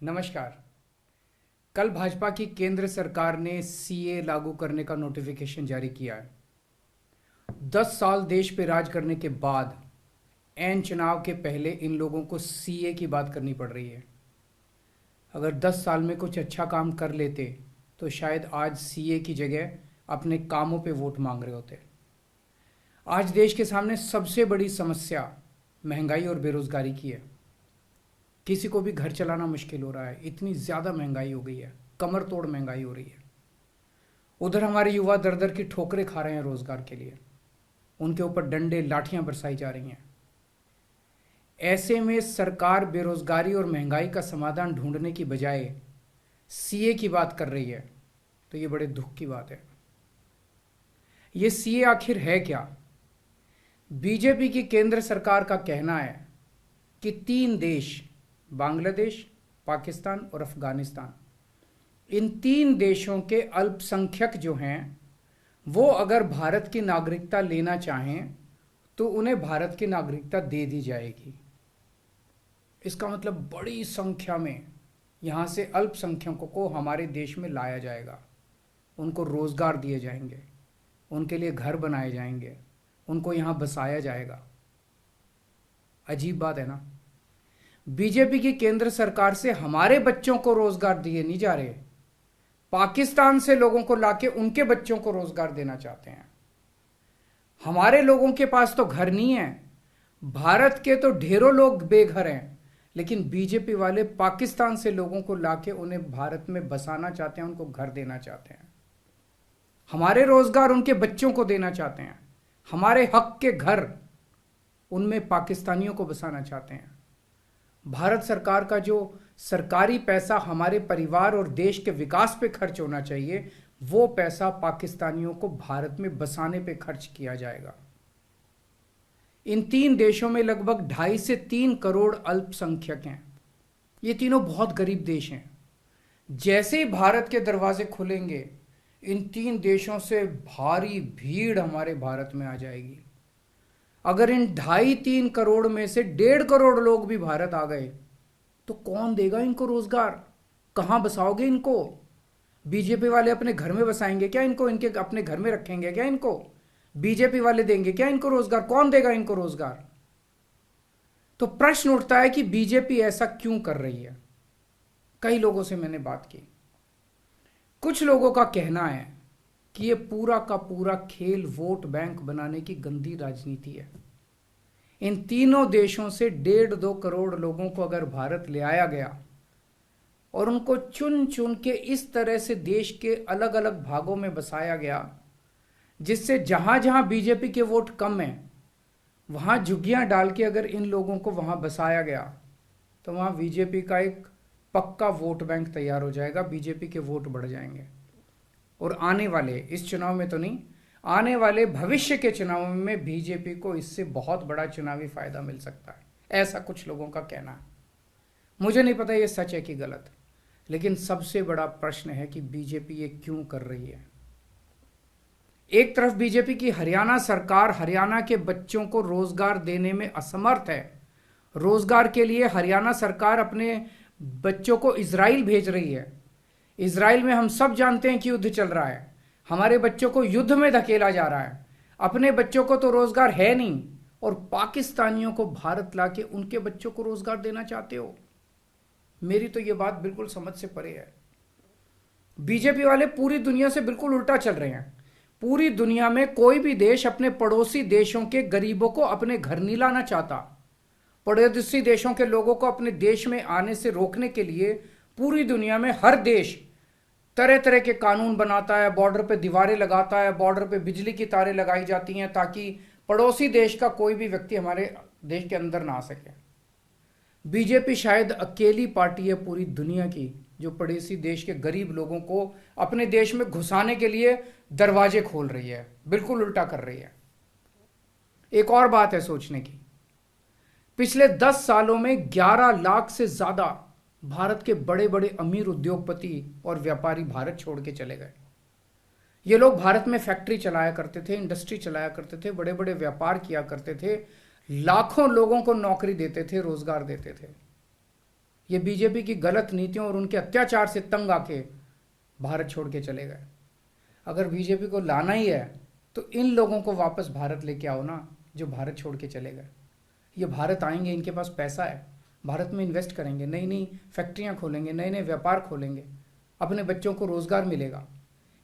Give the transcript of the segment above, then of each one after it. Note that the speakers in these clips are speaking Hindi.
नमस्कार। कल भाजपा की केंद्र सरकार ने सीए लागू करने का नोटिफिकेशन जारी किया है। 10 साल देश पे राज करने के बाद एन चुनाव के पहले इन लोगों को सीए की बात करनी पड़ रही है। अगर 10 साल में कुछ अच्छा काम कर लेते तो शायद आज सीए की जगह अपने कामों पे वोट मांग रहे होते। आज देश के सामने सबसे बड़ी समस्या महंगाई और बेरोजगारी की है। किसी को भी घर चलाना मुश्किल हो रहा है, इतनी ज़्यादा महंगाई हो गई है, कमर तोड़ महंगाई हो रही है। उधर हमारे युवा दर दर की ठोकरें खा रहे हैं रोजगार के लिए, उनके ऊपर डंडे लाठियां बरसाई जा रही हैं। ऐसे में सरकार बेरोजगारी और महंगाई का समाधान ढूंढने की बजाय सीए की बात कर रही है, तो ये बड़े दुख की बात है। ये सीए आखिर है क्या? बीजेपी की केंद्र सरकार का कहना है कि 3 देश, बांग्लादेश, पाकिस्तान और अफगानिस्तान, इन 3 देशों के अल्पसंख्यक जो हैं वो अगर भारत की नागरिकता लेना चाहें तो उन्हें भारत की नागरिकता दे दी जाएगी। इसका मतलब बड़ी संख्या में यहाँ से अल्पसंख्यकों को हमारे देश में लाया जाएगा, उनको रोजगार दिए जाएंगे, उनके लिए घर बनाए जाएंगे, उनको यहाँ बसाया जाएगा। अजीब बात है ना। बीजेपी की केंद्र सरकार से हमारे बच्चों को रोजगार दिए नहीं जा रहे, पाकिस्तान से लोगों को लाके उनके बच्चों को रोजगार देना चाहते हैं। हमारे लोगों के पास तो घर नहीं है, भारत के तो ढेरों लोग बेघर हैं, लेकिन बीजेपी वाले पाकिस्तान से लोगों को लाके उन्हें भारत में बसाना चाहते हैं, उनको घर देना चाहते हैं। हमारे रोजगार उनके बच्चों को देना चाहते हैं, हमारे हक के घर उनमें पाकिस्तानियों को बसाना चाहते हैं। भारत सरकार का जो सरकारी पैसा हमारे परिवार और देश के विकास पे खर्च होना चाहिए, वो पैसा पाकिस्तानियों को भारत में बसाने पे खर्च किया जाएगा। इन 3 देशों में लगभग 2.5 से 3 करोड़ अल्पसंख्यक हैं। ये तीनों बहुत गरीब देश हैं। जैसे ही भारत के दरवाजे खुलेंगे, इन 3 देशों से भारी भीड़ हमारे भारत में आ जाएगी। अगर इन 2.5-3 करोड़ में से 1.5 करोड़ लोग भी भारत आ गए तो कौन देगा इनको रोजगार? कहां बसाओगे इनको? बीजेपी वाले अपने घर में बसाएंगे क्या इनको? इनके अपने घर में रखेंगे क्या इनको? बीजेपी वाले देंगे क्या इनको रोजगार? कौन देगा इनको रोजगार? तो प्रश्न उठता है कि बीजेपी ऐसा क्यों कर रही है। कई लोगों से मैंने बात की, कुछ लोगों का कहना है कि ये पूरा का पूरा खेल वोट बैंक बनाने की गंदी राजनीति है। इन तीनों देशों से 1.5-2 करोड़ लोगों को अगर भारत ले आया गया और उनको चुन चुन के इस तरह से देश के अलग अलग भागों में बसाया गया, जिससे जहां जहां बीजेपी के वोट कम हैं वहां झुग्गियां डाल के अगर इन लोगों को वहां बसाया गया तो वहां बीजेपी का एक पक्का वोट बैंक तैयार हो जाएगा, बीजेपी के वोट बढ़ जाएंगे। और आने वाले इस चुनाव में तो नहीं, आने वाले भविष्य के चुनाव में बीजेपी को इससे बहुत बड़ा चुनावी फायदा मिल सकता है, ऐसा कुछ लोगों का कहना है। मुझे नहीं पता ये सच है कि गलत, लेकिन सबसे बड़ा प्रश्न है कि बीजेपी ये क्यों कर रही है। एक तरफ बीजेपी की हरियाणा सरकार हरियाणा के बच्चों को रोजगार देने में असमर्थ है। रोजगार के लिए हरियाणा सरकार अपने बच्चों को इजराइल भेज रही है। इजराइल में हम सब जानते हैं कि युद्ध चल रहा है, हमारे बच्चों को युद्ध में धकेला जा रहा है। अपने बच्चों को तो रोजगार है नहीं और पाकिस्तानियों को भारत लाके उनके बच्चों को रोजगार देना चाहते हो। मेरी तो यह बात बिल्कुल समझ से परे है। बीजेपी वाले पूरी दुनिया से बिल्कुल उल्टा चल रहे हैं। पूरी दुनिया में कोई भी देश अपने पड़ोसी देशों के गरीबों को अपने घर नहीं लाना चाहता। पड़ोसी देशों के लोगों को अपने देश में आने से रोकने के लिए पूरी दुनिया में हर देश तरह तरह के कानून बनाता है, बॉर्डर पे दीवारें लगाता है, बॉर्डर पे बिजली की तारें लगाई जाती हैं ताकि पड़ोसी देश का कोई भी व्यक्ति हमारे देश के अंदर ना आ सके। बीजेपी शायद अकेली पार्टी है पूरी दुनिया की जो पड़ोसी देश के गरीब लोगों को अपने देश में घुसाने के लिए दरवाजे खोल रही है, बिल्कुल उल्टा कर रही है। एक और बात है सोचने की, पिछले 10 सालों में 11 लाख से ज्यादा भारत के बड़े बड़े अमीर उद्योगपति और व्यापारी भारत छोड़ के चले गए। ये लोग भारत में फैक्ट्री चलाया करते थे, इंडस्ट्री चलाया करते थे, बड़े बड़े व्यापार किया करते थे, लाखों लोगों को नौकरी देते थे, रोजगार देते थे। ये बीजेपी की गलत नीतियों और उनके अत्याचार से तंग आके भारत छोड़ के चले गए। अगर बीजेपी को लाना ही है तो इन लोगों को वापस भारत लेके आओ ना, जो भारत छोड़ के चले गए। ये भारत आएंगे, इनके पास पैसा है, भारत में इन्वेस्ट करेंगे, नई नई फैक्ट्रियां खोलेंगे, नए नए व्यापार खोलेंगे, अपने बच्चों को रोजगार मिलेगा।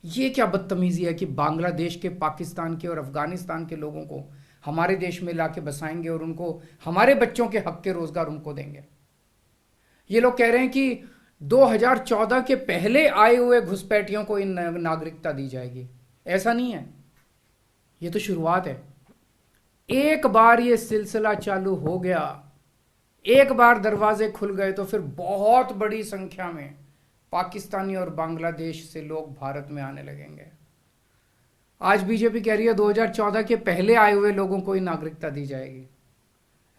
ये क्या बदतमीजी है कि बांग्लादेश के, पाकिस्तान के और अफगानिस्तान के लोगों को हमारे देश में लाके बसाएंगे और उनको हमारे बच्चों के हक के रोजगार उनको देंगे। ये लोग कह रहे हैं कि 2014 के पहले आए हुए घुसपैठियों को इन नागरिकता दी जाएगी। ऐसा नहीं है, ये तो शुरुआत है। एक बार ये सिलसिला चालू हो गया, एक बार दरवाजे खुल गए तो फिर बहुत बड़ी संख्या में पाकिस्तानी और बांग्लादेश से लोग भारत में आने लगेंगे। आज बीजेपी कह रही है 2014 के पहले आए हुए लोगों को ही नागरिकता दी जाएगी।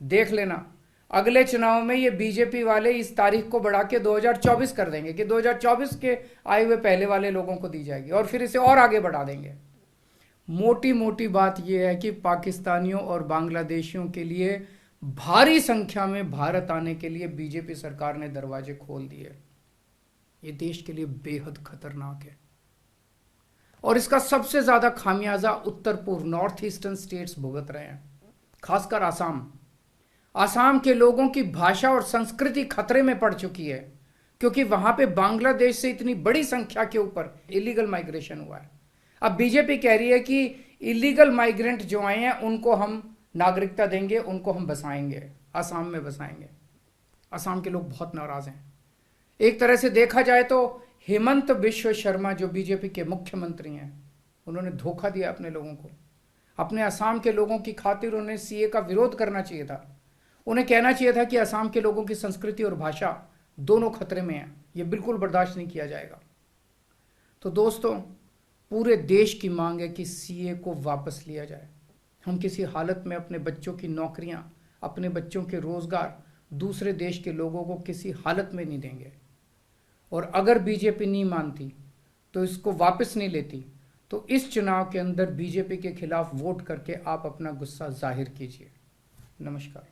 देख लेना, अगले चुनाव में ये बीजेपी वाले इस तारीख को बढ़ा के 2024 कर देंगे कि 2024 के आए हुए पहले वाले लोगों को दी जाएगी, और फिर इसे और आगे बढ़ा देंगे। मोटी मोटी बात यह है कि पाकिस्तानियों और बांग्लादेशियों के लिए भारी संख्या में भारत आने के लिए बीजेपी सरकार ने दरवाजे खोल दिए। ये देश के लिए बेहद खतरनाक है, और इसका सबसे ज्यादा खामियाजा उत्तर पूर्व, नॉर्थ ईस्टर्न स्टेट्स भुगत रहे हैं, खासकर आसाम। आसाम के लोगों की भाषा और संस्कृति खतरे में पड़ चुकी है, क्योंकि वहां पे बांग्लादेश से इतनी बड़ी संख्या के ऊपर इलीगल माइग्रेशन हुआ है। अब बीजेपी कह रही है कि इलीगल माइग्रेंट जो आए हैं उनको हम नागरिकता देंगे, उनको हम बसाएंगे, आसाम में बसाएंगे। आसाम के लोग बहुत नाराज हैं। एक तरह से देखा जाए तो हेमंत बिश्व शर्मा जो बीजेपी के मुख्यमंत्री हैं, उन्होंने धोखा दिया अपने लोगों को। अपने असम के लोगों की खातिर उन्हें सीए का विरोध करना चाहिए था। उन्हें कहना चाहिए था कि असम के लोगों की संस्कृति और भाषा दोनों खतरे में है, ये बिल्कुल बर्दाश्त नहीं किया जाएगा। तो दोस्तों, पूरे देश की मांग है कि सीए को वापस लिया जाए। हम किसी हालत में अपने बच्चों की नौकरियां, अपने बच्चों के रोजगार दूसरे देश के लोगों को किसी हालत में नहीं देंगे। और अगर बीजेपी नहीं मानती तो इसको वापस नहीं लेती, तो इस चुनाव के अंदर बीजेपी के खिलाफ वोट करके आप अपना गुस्सा जाहिर कीजिए। नमस्कार।